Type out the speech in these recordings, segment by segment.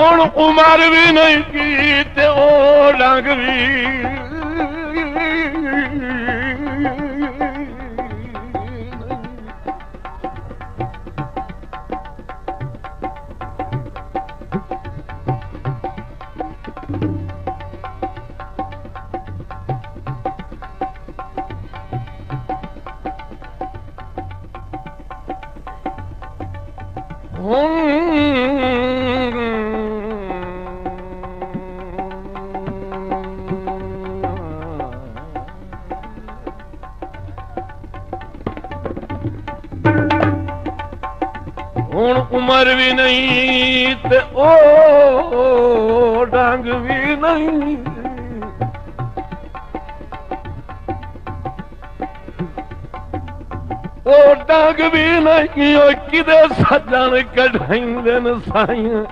हुण उमर भी नहीं की ते ओ डंग भी हुण उमर भी नहीं ते ओ डंग भी नहीं ओ डंग भी नहीं ओ किदे सजन कढ़ाइंदे न साईं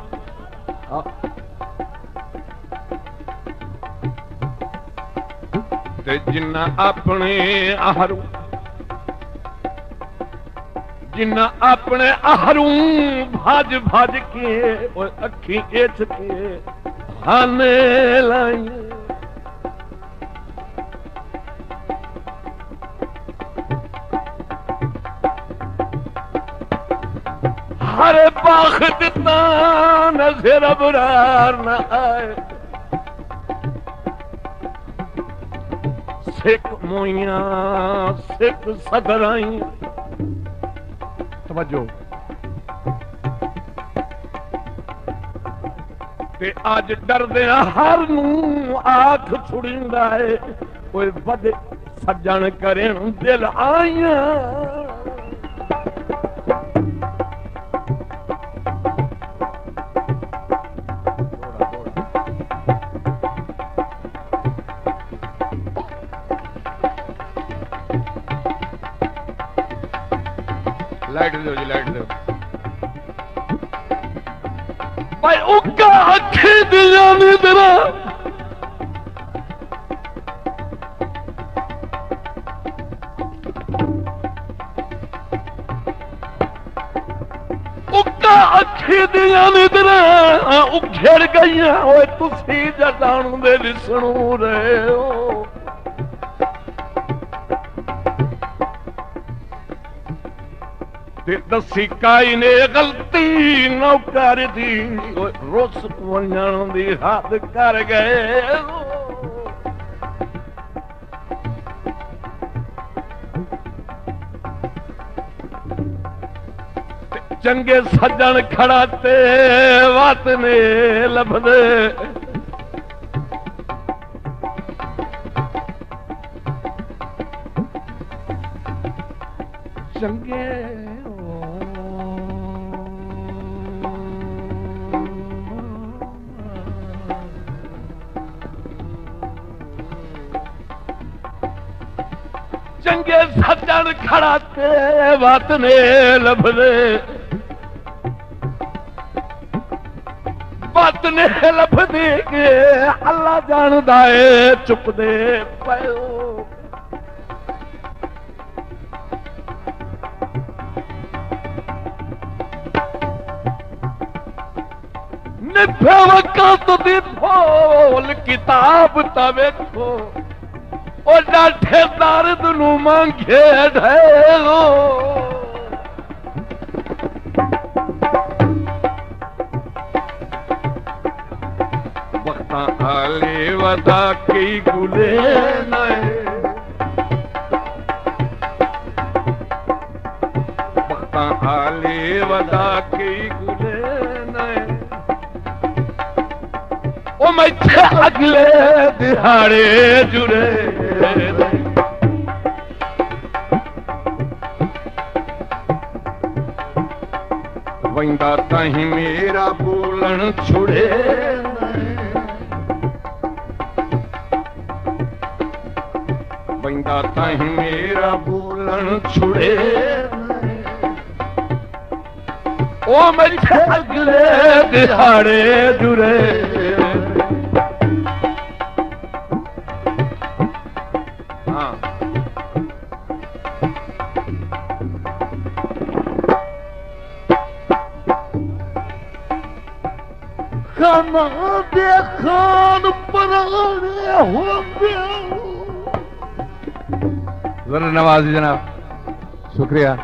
ते जिन्ना अपने आहरू जिन्ना अपने आहरू भज भज के अखी एच के हाने लाई हर बाख दिता नजर अबरार न आए सिख मोइया सिख सदराई समझो ते अज डरदे हर नूं आख छुड़ींदा है कोई बद सज्जन करें दिल आइया लाइट दो जी लाइट दो भाई उका अखे दिया ने तेरा उका अखे दिया ने तेरा उघड़ गई ओए तुसी जटाणू दे दिसणू रहे हो दसी काई ने गलती नौकर दी रुस वञण दी हद कर गए चंगे सज्जन खड़ा ते वत ने लभदे चंगे चंगे सज्जन खड़ा ते वत ने लभदे वत ने लभदे के अल्लाह जानदा है चुपदे पयो निफे वक़्त दी फूल किताब ता वेखो ओ डाठे दर्द नू मांगे ढेलो वक्ता आले वदा कई गुले नए वक्ता आले वदा कई गुले नए ओ मैं अगले दिहाड़े जुड़े वंदा ताही मेरा बोलन छुड़े वंदा ताही मेरा बोलन छुड़े ओ मैं अगले दिहाड़े जुड़े ना दे खान पराने होंगे। जरूर नवाजी जनाब, शुक्रिया।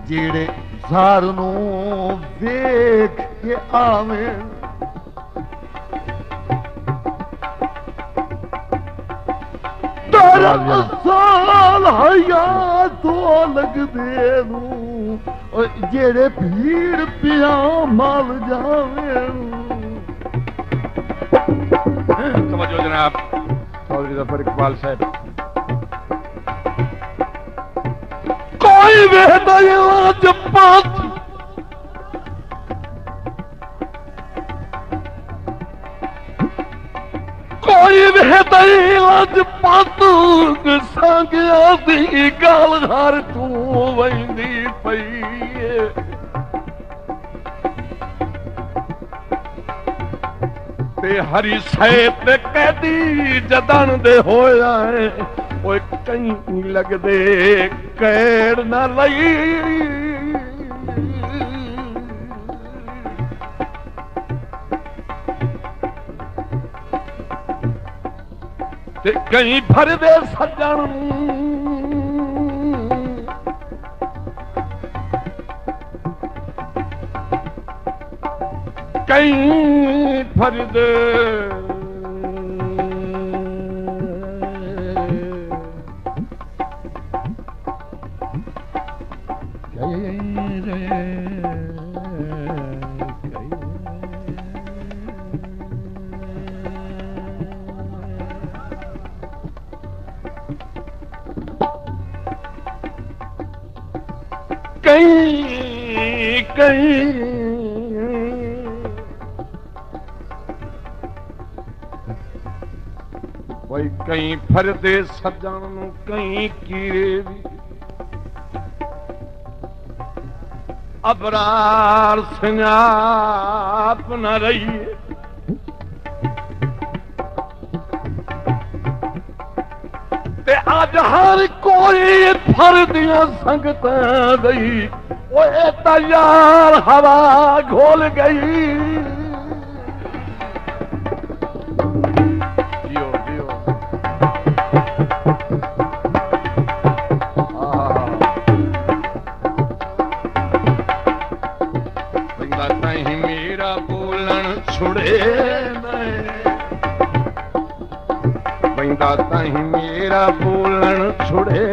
जेड़े जार नू वेख के आवे तारा साल हया तो लगदे नू, जेड़े भीड़ पिया मल जावे। समझो जनाब, चौधरी जफर इकबाल साहब। कोई बेहतर लाजपात, कोई बेहतर लाजपात संगिया दी गल घर तू वंदी पई ते हरी सैत कैदी जदन दे होया है। ओए कहीं लगदे कैर न लई ते कहीं भर दे सज्जन कहीं भर दे कहीं कहीं भाई कहीं फरदे सज्जन नू कहीं कीरे दी अबरार संजाप न रही ते अज हर कोई फरदियां संगतां गई ओए तैयार हवा घोल गई। जियो जियो बंदा ही मेरा बोलन छुड़े बंदा ही मेरा बोलन छुड़े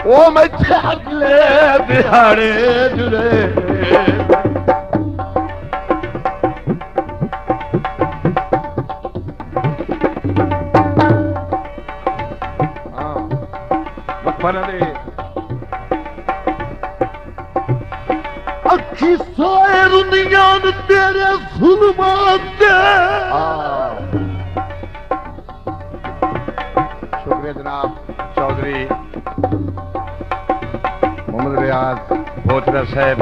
ओ मैं अगले दिहाड़े जुड़े अखी सोए रुनियान तेरे जुल्मात शुक्रिया जनाब चौधरी मोहम्मद रियाज भोचरा साहब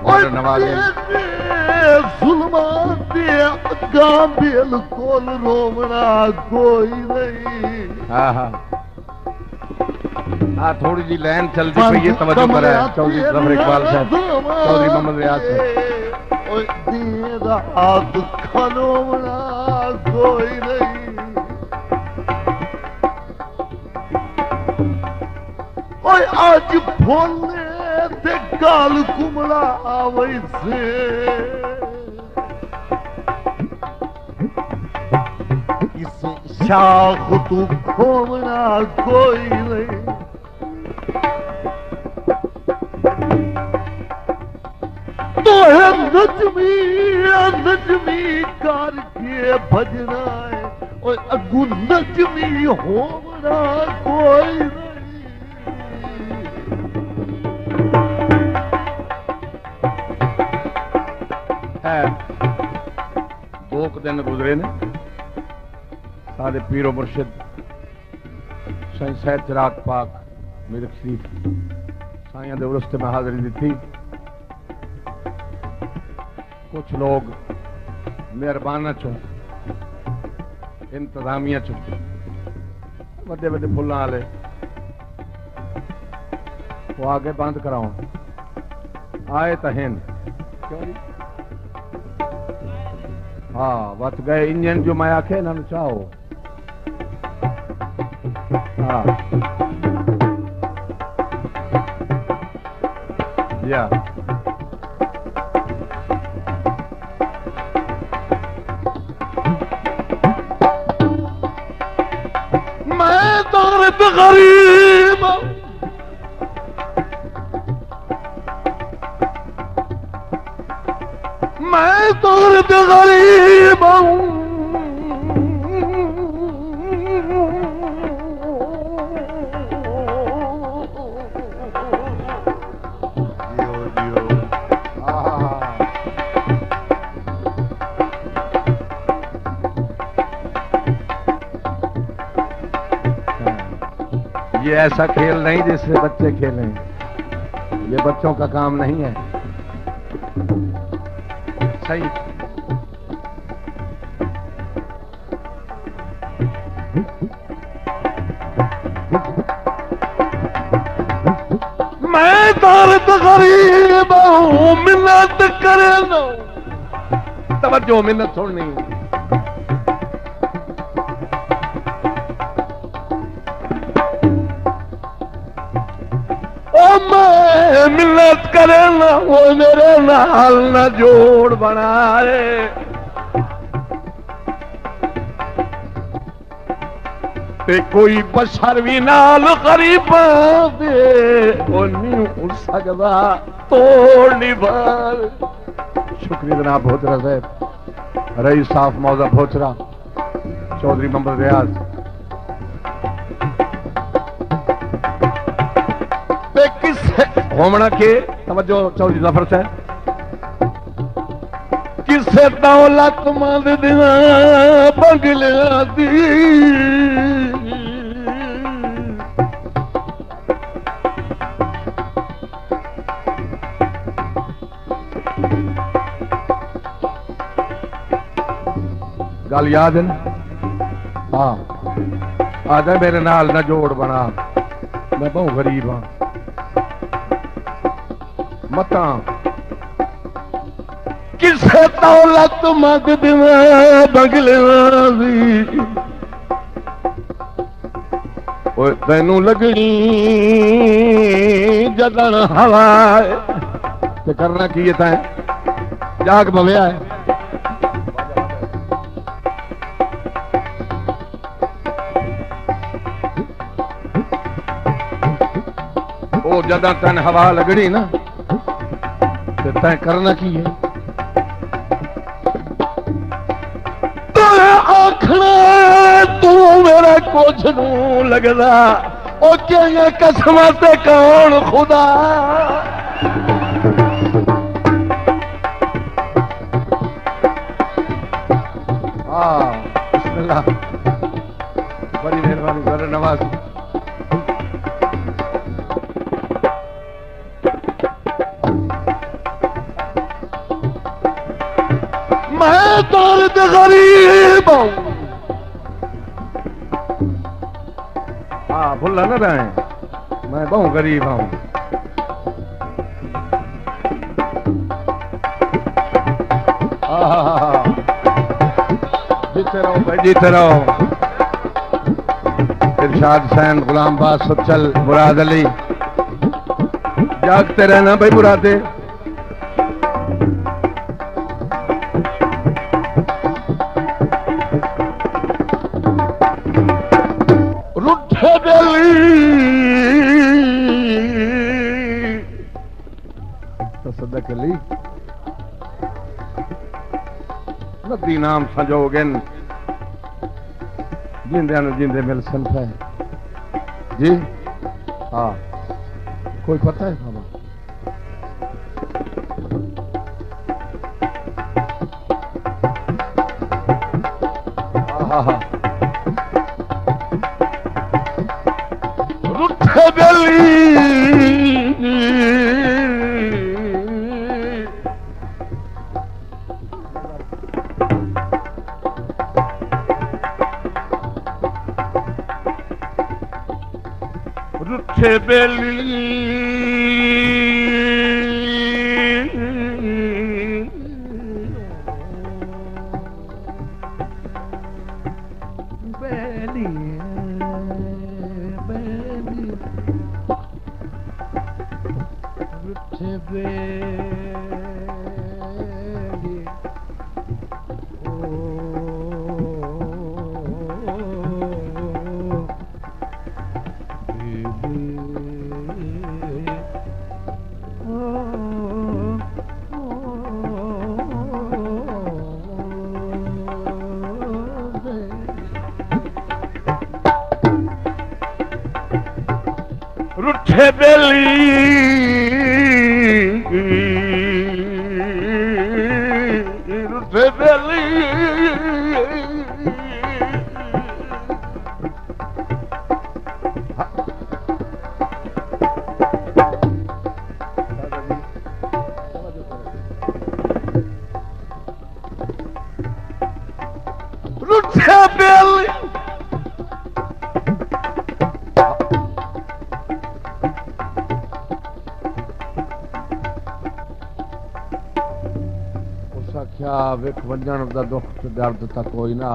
और नवाजी जुल्मात अगा बिल्कुल रोवना कोई नहीं। हाँ हाँ हाँ थोड़ी जी लाइन चलती पई है, तवज्जो करे चौधरी जफर इकबाल साहब, चौधरी मोहम्मद रियाज साहब। खलोवना कोई नहीं ओए आज भोले ते गाल कुमड़ा वैसे इस शाख तू खोवना कोई नहीं। तू ओए नजमी नजमी करके भजना है ओए अगू नजमी होवना कोई नहीं है। दो दिन गुजरे ने सारे पीरो मुर्शिद साईं सैयद चिराग पाक मेरे शरीफ साइया दे उर्स में हाजिरी दी थी। कुछ लोग मेहरबाना चो इंतजामिया चो बड़े बड़े फुल्लां वाले वो आगे बंद कराओ आए तो हैं क्यों जी? हाँ वत गए इंजन जो मैं आखे ना चाहो हाँ या मैं दर्द गरीब मैं दर्द गरीब हूँ ये ऐसा खेल नहीं जिससे बच्चे खेलें, ये बच्चों का काम नहीं है। सही मैं दर्द गरीब हूँ मिन्नत करे नो तवज्जो मिन्नत छोड़नी। मैं मिन्नत करे ना वो मेरे नाल ना जोड़ बनाए ते कोई बशर भी नाल गरीबा दे वो नहीं हो सकता तोड़ निभार। शुक्रिया जनाब भोचरा साहब, रईस साफ मौजा भोचरा, चौधरी मोहम्मद रियाज। होमना के तवज्जो चौधरी जफर साहब, किसे दौलत मंद दिना बंगलिया दी गल याद है ना? हाँ आजा मेरे नाल ना जोड़ बना, मैं बहुत गरीब हाँ मता किसे दौलत मंद दिना बंगलिया दी तेनू लगनी जदन हवा ते करना की है तैं जाग भविया है। ओ जदा तैन हवा लगनी ना ते तैं करना की है। आखना तू मेरा कुछ नू लगदा ओ क्या कसम से कौन खुदा हाँ बिस्मिल्लाह, बड़ी मेहरबानी कर नवाज। मैं दर्द गरीब हूँ। हाँ भूला न रहे, मैं बहुत गरीब हूँ। जीते रहो भाई जीते रहो। इरशाद हुसैन, गुलाम बास, सच्चल, मुराद अली, जागते रहना भाई मुरादे। रुठे तसद्दक अली नदी नाम संजोगन जिंदे जिंदे मिल सन है जी। हाँ कोई पता है बाबा? हाँ रुठे बेली रुठे रुठे बेली रुठे बेली रुठे बेली क्या विख वंजन दा दुख ते दर्द ता कोई ना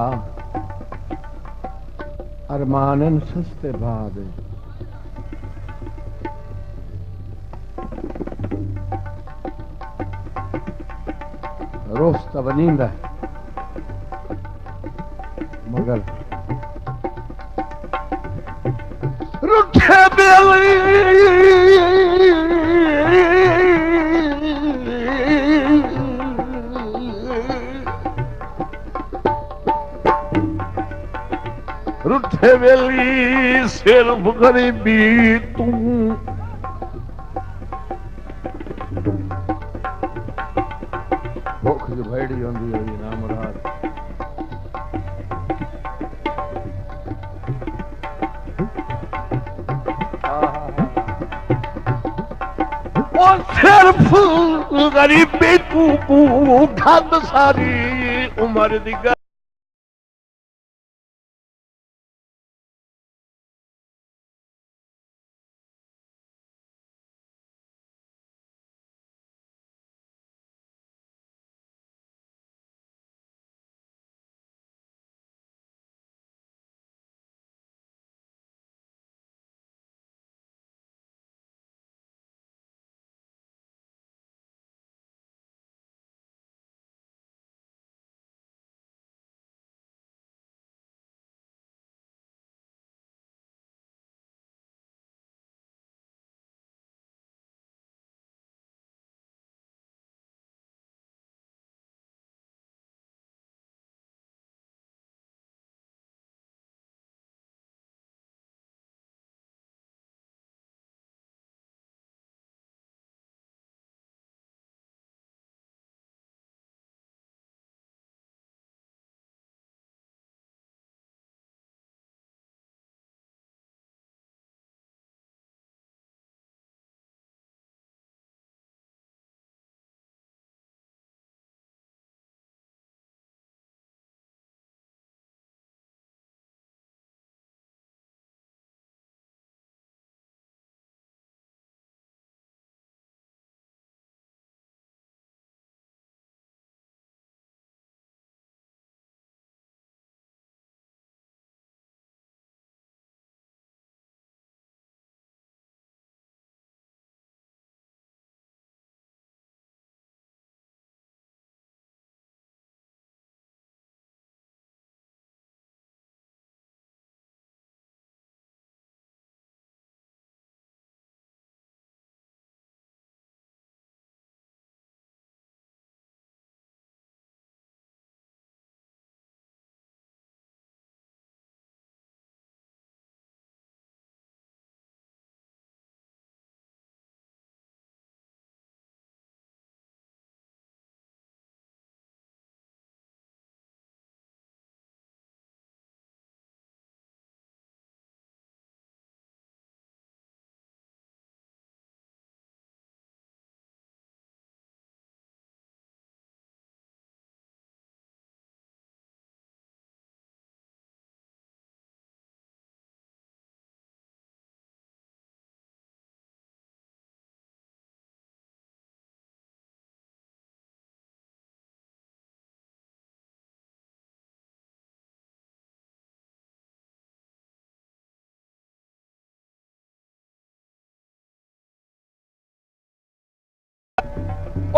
अरमान इन सस्ते बाद रोस ता वनींदा मगर रुठे बेली रुठे बेली सिर्फ गरीबी तू भुख जो भैड़ी होंदी हुई ना मुराद वो सिर्फ गरीबी तू धन सारी उम्र दी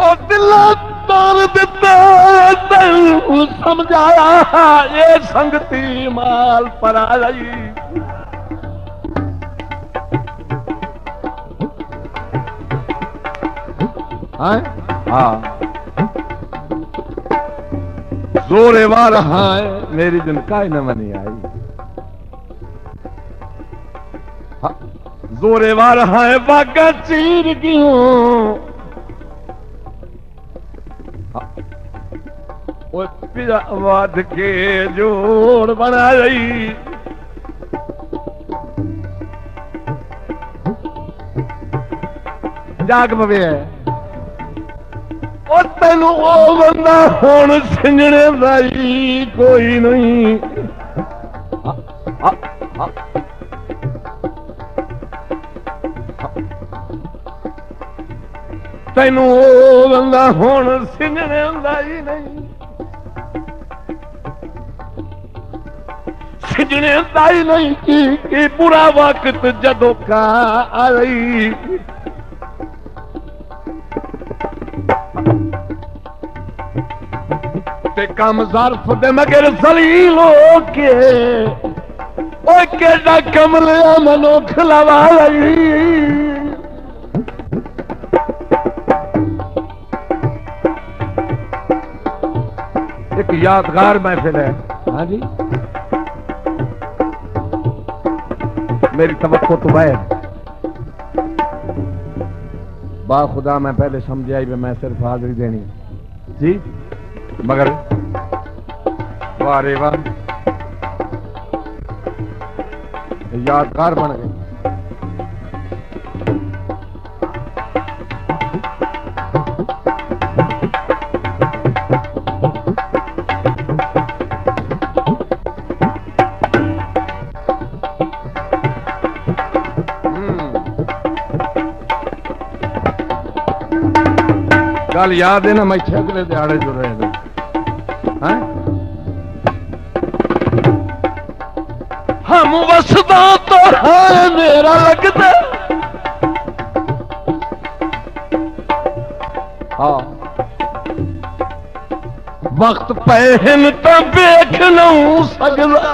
ओ दिला तोड़ दिता तैनू समझाया ये संगती माल पर आई हाँ जोरे वार है मेरी जिनका ही न मनी आई जोरे वार है बागा चीर क्यों वाद के जोड़ बना रही जाग पवे और तेन वो बंदा हुण सिंजणे दाई कोई नहीं तेन वो बंदा हुण सिंजणे दाई नहीं सिंजणे दाई नहीं की बुरा वक्त जदों का आई कम ज़र्फ दे मगर जलील हो के ओ केड़ा कमलिया मनुख लवा लई एक यादगार महफिल है। हाँ जी मेरी तवक्को तो है बा खुदा मैं पहले समझ आई मैं सिर्फ हाजिरी देनी जी मगर वाह रे वाह यादगार बन गई। गल याद है ना मैं अगले दिहाड़े जो रहे हम वसदा तो है मेरा लगता हाँ वक्त पहन तो देख नहीं सकता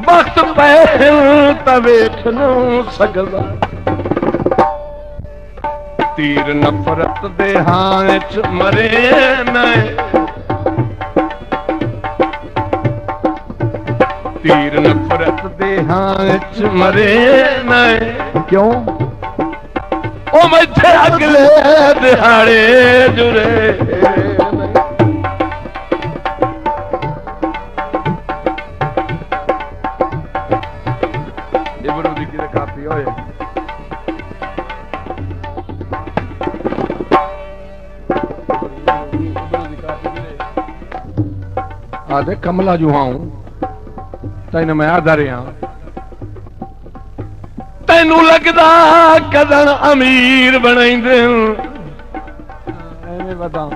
वक्त पहन तो देख नहीं सकता तीर नफरत दे हाथ मरे न तीर नफरत दे हाथ मरे न क्यों ओ मैं अगले दिहाड़े जुड़े इब्रू दी की काफी होए आधे कमला जो हाँ तेन मैं आधा रहा तेनू लगदा कदन अमीर बनाइंदे एवें बताऊं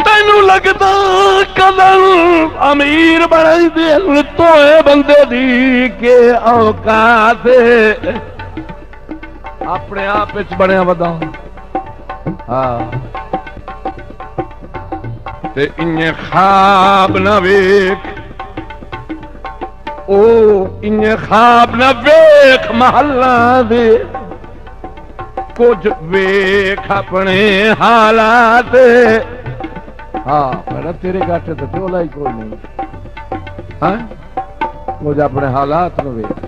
तेनू लगदा कदन अमीर बनाइंदे तोए बंदे दी के औकात अपने आप बनया बताओ हाँ ते इन्ने ख्वाब न वेख ओ इन्ने ख्वाब न वेख महल्ला दे कुछ वेख अपने हालात हाँ पर तेरे गाटे तो चोला ही कोई नहीं हाँ कुछ अपने हालात में वेख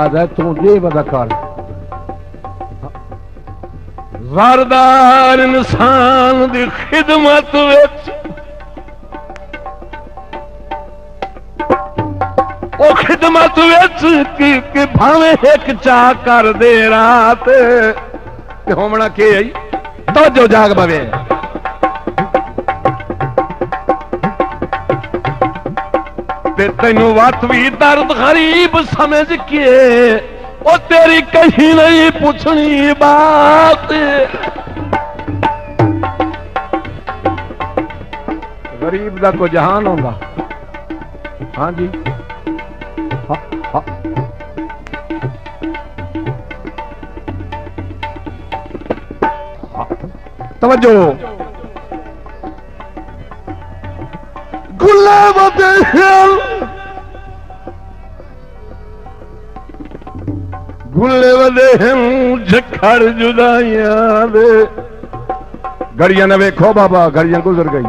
आधा तू ये बता कर ज़रदार इंसान दी खिदमत विच ओ खिदमत विच कि भावे एक चा कर दे रात ते होमना के आई तो जो जाग पवे ते तेनू बात भी दर्द गरीब समझ के ओ तेरी कहीं नहीं पूछनी बात। गरीब का को जहान होगा। हाँ जी हाँ, हाँ। हाँ। तवज्जो गुलाब गुले वदे झखड़ जुदाइयां दे। घड़ियां न वेखो बाबा, घड़ियां गुजर गई।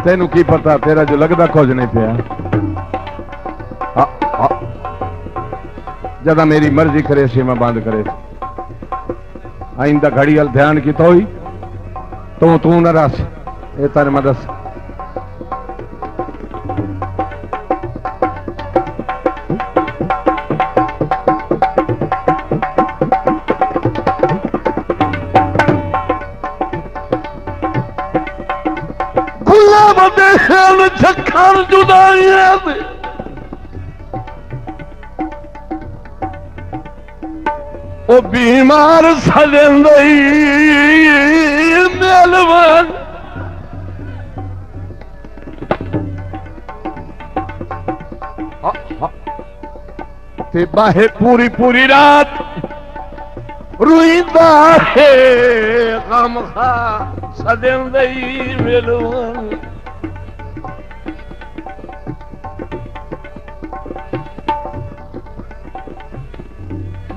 तेनू की पता, तेरा जो लगदा कुछ नहीं पिया। जदा मेरी मर्जी करे सी मैं बंद करे। आइंदा घड़ी अल ध्यान की तो ही तू न रस ये तेरे मैं दस। झखड़ जुदाइयां दे। ओ बीमार सजंदई मेलवान ते बाहे पूरी पूरी रात रुईदा है गम खा सजंदई मेलवान।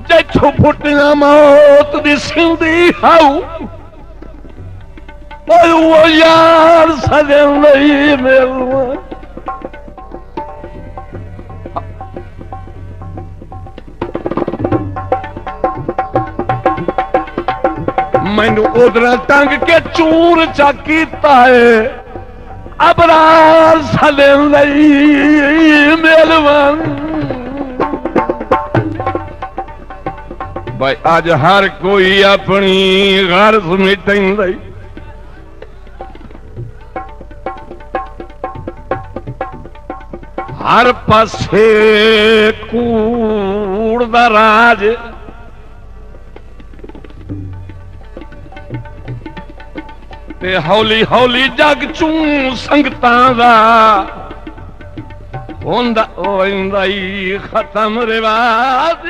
जैठो फुटना मौत दी सिंधी हाउ वो यार सजन नहीं मिलवा। मैनू उधर टंग के चूर चा कीता है अबरार सजन नहीं मिलवा। भाई आज हर कोई अपनी गर्ज मिटाइंदा। हर पासे कूड़ दा राज ते हौली हौली जग चू संगतां दा होंदा खत्म रिवाज।